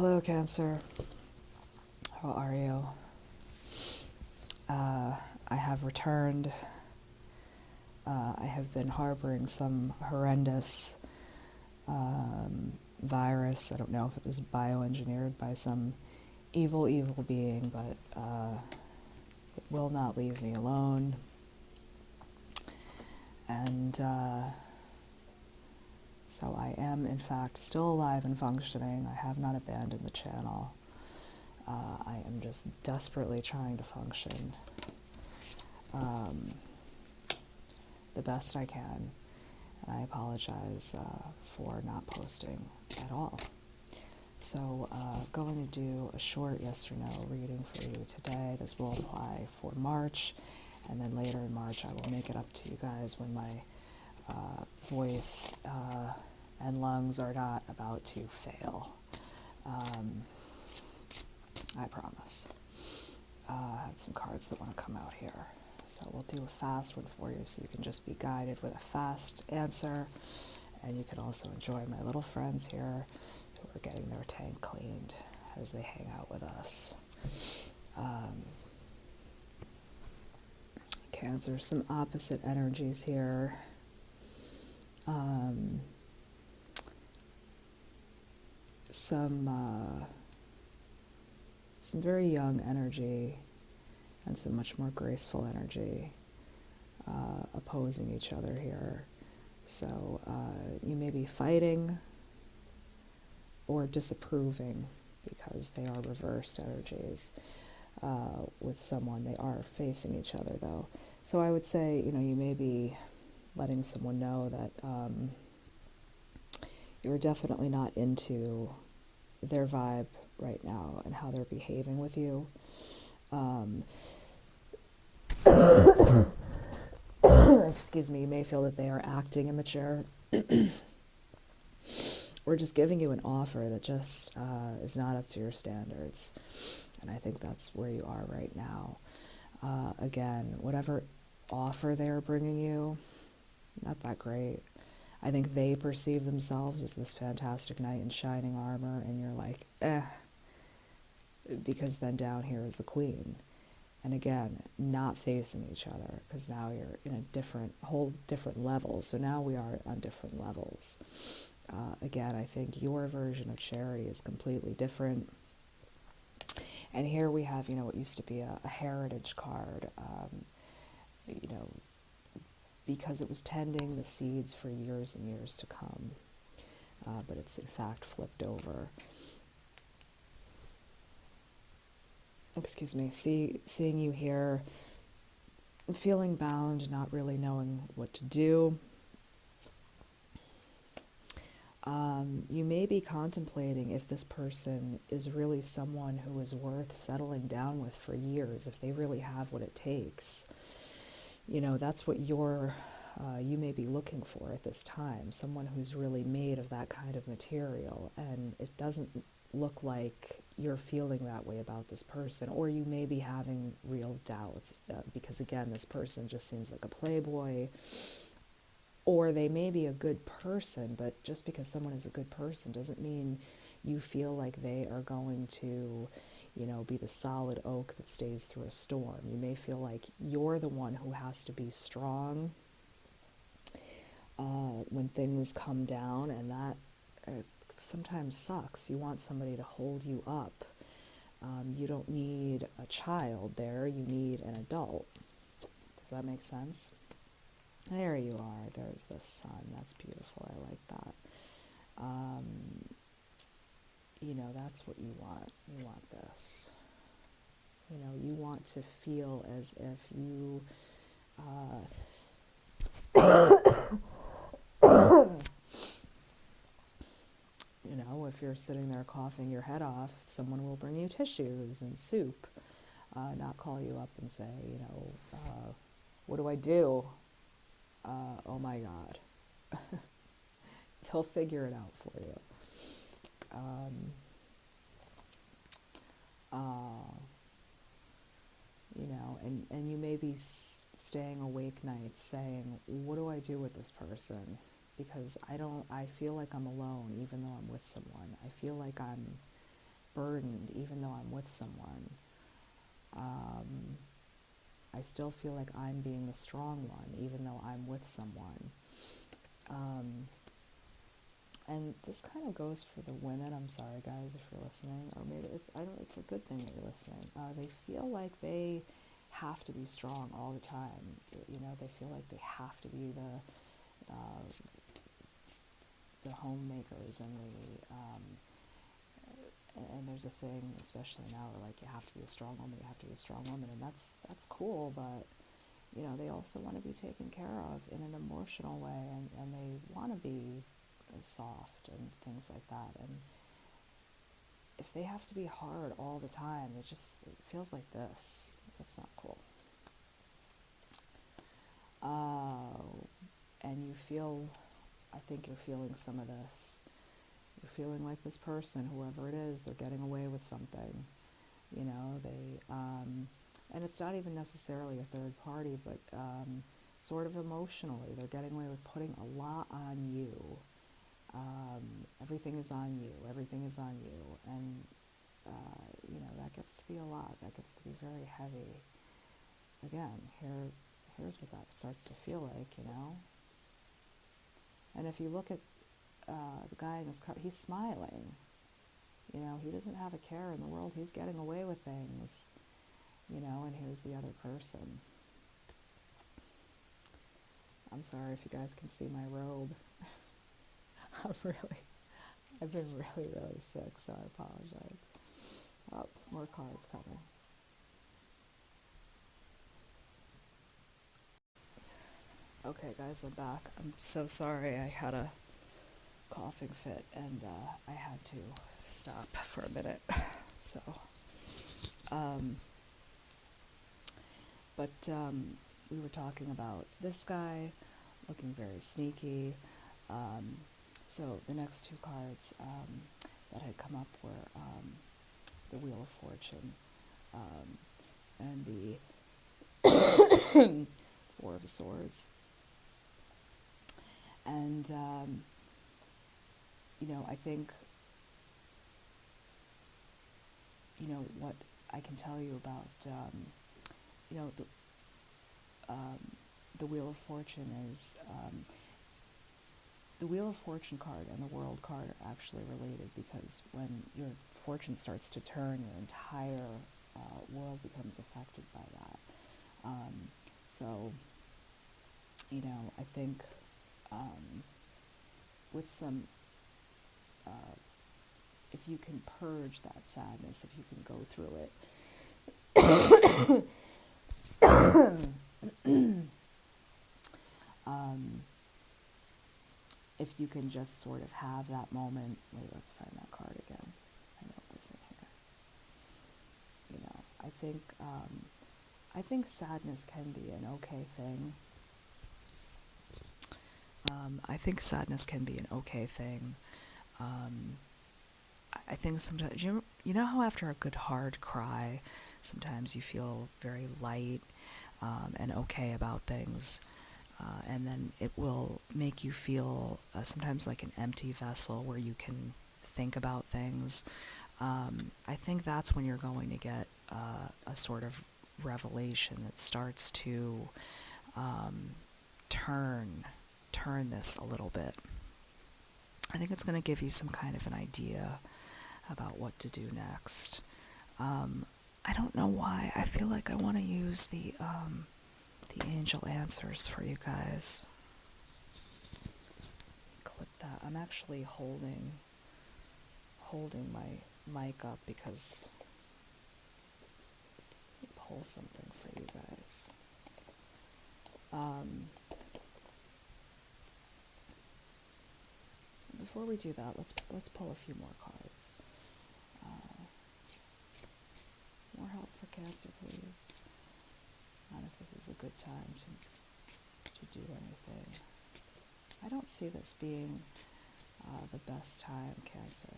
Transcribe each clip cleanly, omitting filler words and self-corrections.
Hello, Cancer. How are you? I have returned. I have been harboring some horrendous virus. I don't know if it was bioengineered by some evil being, but it will not leave me alone. And so I am, in fact, still alive and functioning. I have not abandoned the channel. I am just desperately trying to function the best I can. And I apologize for not posting at all. So going to do a short yes or no reading for you today. This will apply for March, and then later in March I will make it up to you guys when my voice and lungs are not about to fail. I promise. I had some cards that want to come out here. So we'll do a fast one for you so you can just be guided with a fast answer. And you can also enjoy my little friends here who are getting their tank cleaned as they hang out with us. Cancer, some opposite energies here. Some very young energy and some much more graceful energy opposing each other here. So you may be fighting or disapproving because they are reversed energies with someone. They are facing each other though. So I would say, you may be letting someone know that you're definitely not into their vibe right now and how they're behaving with you. Excuse me, you may feel that they are acting immature or just giving you an offer that just is not up to your standards. And I think that's where you are right now. Again, whatever offer they're bringing you, not that great. I think they perceive themselves as this fantastic knight in shining armor, and you're like, because then down here is the queen. And again, not facing each other, because now you're in a whole different level. So now we are on different levels. Again, I think your version of charity is completely different. And here we have, what used to be a heritage card, because it was tending the seeds for years and years to come. But it's in fact flipped over. Excuse me, seeing you here, feeling bound, not really knowing what to do. You may be contemplating if this person is really someone who is worth settling down with for years, if they really have what it takes. That's what you may be looking for at this time, someone who's really made of that kind of material, and it doesn't look like you're feeling that way about this person, or you may be having real doubts because again, this person just seems like a playboy, or they may be a good person, but just because someone is a good person doesn't mean you feel like they are going to be the solid oak that stays through a storm. You may feel like you're the one who has to be strong when things come down, and that sometimes sucks. You want somebody to hold you up. You don't need a child there, you need an adult. Does that make sense? There you are, there's the sun, that's beautiful, I like that. That's what you want. You want this. You want to feel as if you if you're sitting there coughing your head off, someone will bring you tissues and soup, not call you up and say, what do I do? Oh my God. They'll figure it out for you. And you may be staying awake nights saying, what do I do with this person? Because I feel like I'm alone even though I'm with someone. I feel like I'm burdened even though I'm with someone. I still feel like I'm being the strong one even though I'm with someone. And this kind of goes for the women. I'm sorry, guys, if you're listening, or maybe it's a good thing that you're listening. They feel like they have to be strong all the time. You know, they feel like they have to be the homemakers and there's a thing, especially now, where like you have to be a strong woman, and that's cool, but you know, they also want to be taken care of in an emotional way, and they want to be soft and things like that. And if they have to be hard all the time, it feels like this. That's not cool. And you feel, I think you're feeling some of this. You're feeling like this person, whoever it is, they're getting away with something. You know, and it's not even necessarily a third party, but sort of emotionally, they're getting away with putting a lot on you. Everything is on you, and you know, that gets to be a lot. That gets to be very heavy. Again, here's what that starts to feel like, you know. And if you look at the guy in this car, he's smiling. You know, he doesn't have a care in the world. He's getting away with things, you know, and here's the other person. I'm sorry if you guys can see my robe. I've been really sick, so I apologize. Oh, more cards coming. Okay, guys, I'm back. I'm so sorry. I had a coughing fit, and I had to stop for a minute. So, we were talking about this guy looking very sneaky. So the next two cards that had come up were the Wheel of Fortune and the Four of Swords. And, you know, I think, you know, what I can tell you about, you know, the Wheel of Fortune is, the Wheel of Fortune card and the World card are actually related, because when your fortune starts to turn, your entire world becomes affected by that. So, you know, I think with some, if you can purge that sadness, if you can go through it, if you can just sort of have that moment. Wait, let's find that card again. I know it was in here. You know, I think sadness can be an okay thing. I think sadness can be an okay thing. I think sometimes, you know how after a good hard cry, sometimes you feel very light and okay about things, and then it will make you feel sometimes like an empty vessel where you can think about things. I think that's when you're going to get a sort of revelation that starts to turn this a little bit. I think it's going to give you some kind of an idea about what to do next. I don't know why. I feel like I want to use the angel answers for you guys. Clip that. I'm actually holding my mic up because pull something for you guys. Before we do that, let's pull a few more cards. More help for Cancer, please. Not if this is a good time to do anything. I don't see this being the best time, Cancer.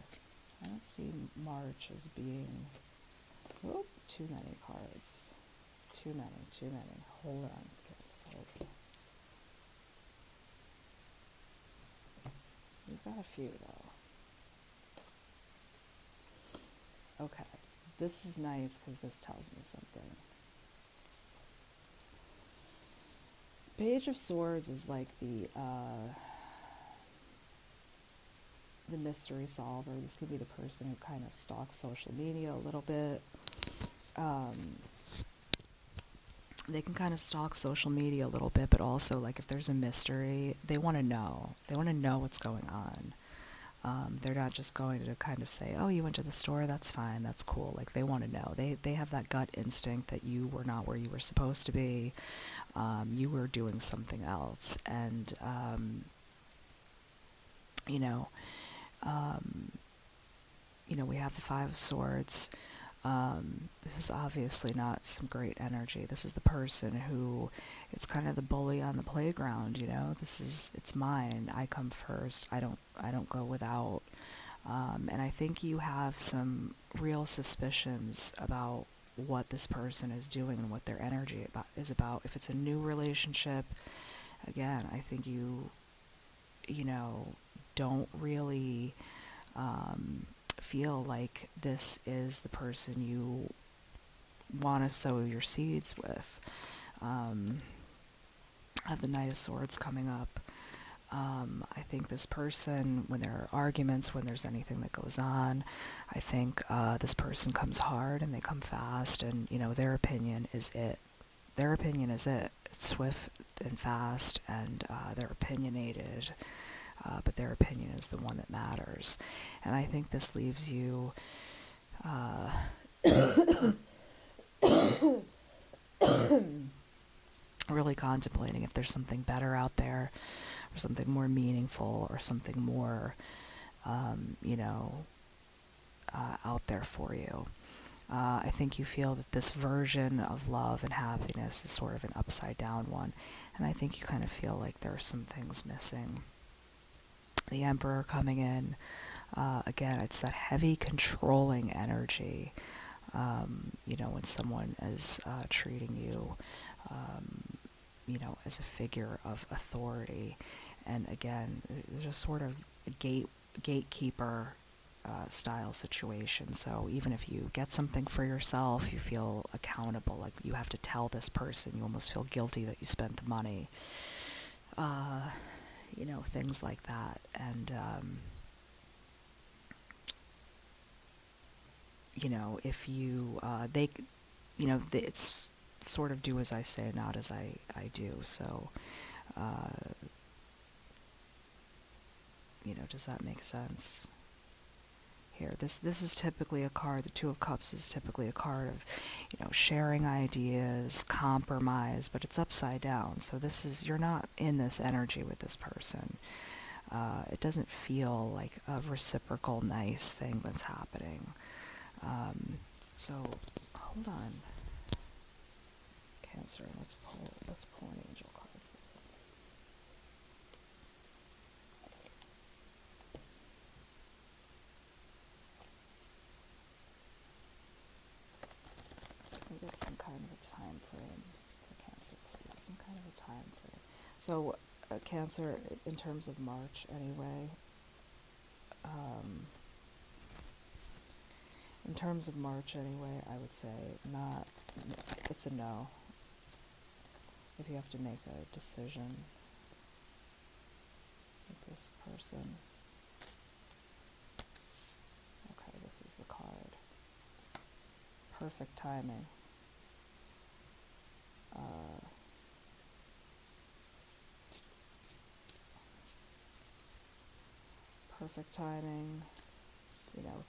I don't see March as being too many cards. Too many. Hold on, Cancer. Hold on. We've got a few, though. Okay, this is nice because this tells me something. Page of Swords is like the mystery solver. This could be the person who kind of stalks social media a little bit. They can kind of stalk social media a little bit, but also, like, if there's a mystery, they want to know. They want to know what's going on. They're not just going to kind of say, oh, you went to the store, that's fine, that's cool. Like, they want to know. They have that gut instinct that you were not where you were supposed to be. You were doing something else. And, you know, we have the Five of Swords. This is obviously not some great energy. This is the person who, it's kind of the bully on the playground, it's mine. I come first. I don't go without. And I think you have some real suspicions about what this person is doing and what their energy is about. If it's a new relationship, again, I think you don't really feel like this is the person you want to sow your seeds with. I have the Knight of Swords coming up. I think this person, when there are arguments, when there's anything that goes on, I think this person comes hard and they come fast, and their opinion is it. Their opinion is it. It's swift and fast, and they're opinionated. But their opinion is the one that matters. And I think this leaves you really contemplating if there's something better out there, or something more meaningful, or something more, out there for you. I think you feel that this version of love and happiness is sort of an upside down one, and I think you kind of feel like there are some things missing. The Emperor coming in, again, it's that heavy controlling energy, when someone is treating you, as a figure of authority. And again, there's a sort of gatekeeper style situation. So even if you get something for yourself, you feel accountable, like you have to tell this person, you almost feel guilty that you spent the money. Things like that. And, if you, it's sort of do as I say, not as I do. So, does that make sense? Here, this is typically a card, the Two of Cups is typically a card of, sharing ideas, compromise, but it's upside down. So you're not in this energy with this person. It doesn't feel like a reciprocal nice thing that's happening. So, hold on. Cancer, let's pull an angel card. Can we get some kind of a time frame for Cancer, please? Some kind of a time frame. So, Cancer, in terms of March anyway, I would say it's a no. If you have to make a decision with this person. Okay, this is the card. Perfect timing. Perfect timing.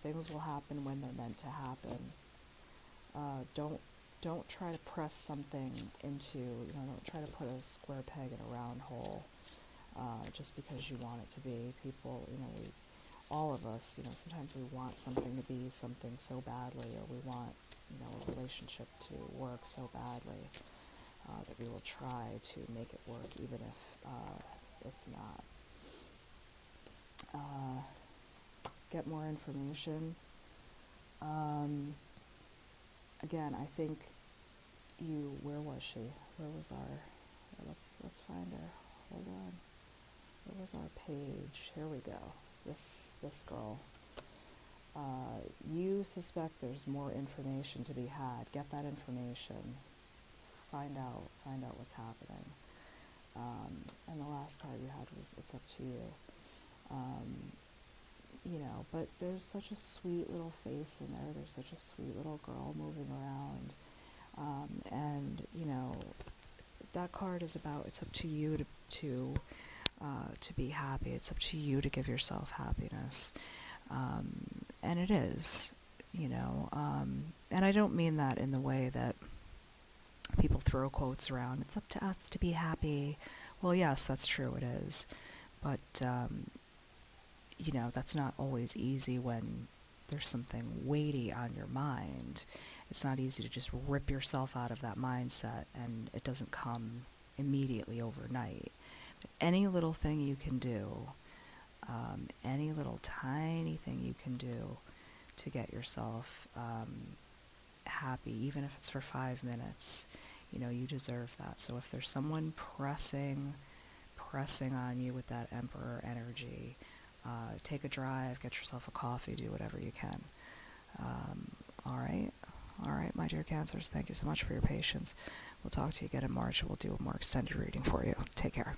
Things will happen when they're meant to happen. Don't try to press something into, don't try to put a square peg in a round hole, just because you want it to be. People, all of us, sometimes we want something to be something so badly, or we want, a relationship to work so badly, that we will try to make it work, even if, it's not. Get more information. Again, I think where was she? Where was let's find her. Hold on. Where was our page? Here we go. This girl. You suspect there's more information to be had. Get that information. Find out what's happening. And the last card you had was it's up to you. But there's such a sweet little face in there. There's such a sweet little girl moving around. And that card is about, it's up to you to be happy. It's up to you to give yourself happiness. And it is, and I don't mean that in the way that people throw quotes around. It's up to us to be happy. Well, yes, that's true, it is. But, that's not always easy when there's something weighty on your mind. It's not easy to just rip yourself out of that mindset, and it doesn't come immediately overnight. But any little thing you can do, any little tiny thing you can do to get yourself happy, even if it's for 5 minutes, you deserve that. So if there's someone pressing on you with that Emperor energy, take a drive, get yourself a coffee, do whatever you can. All right, my dear Cancers, thank you so much for your patience. We'll talk to you again in March, and we'll do a more extended reading for you. Take care.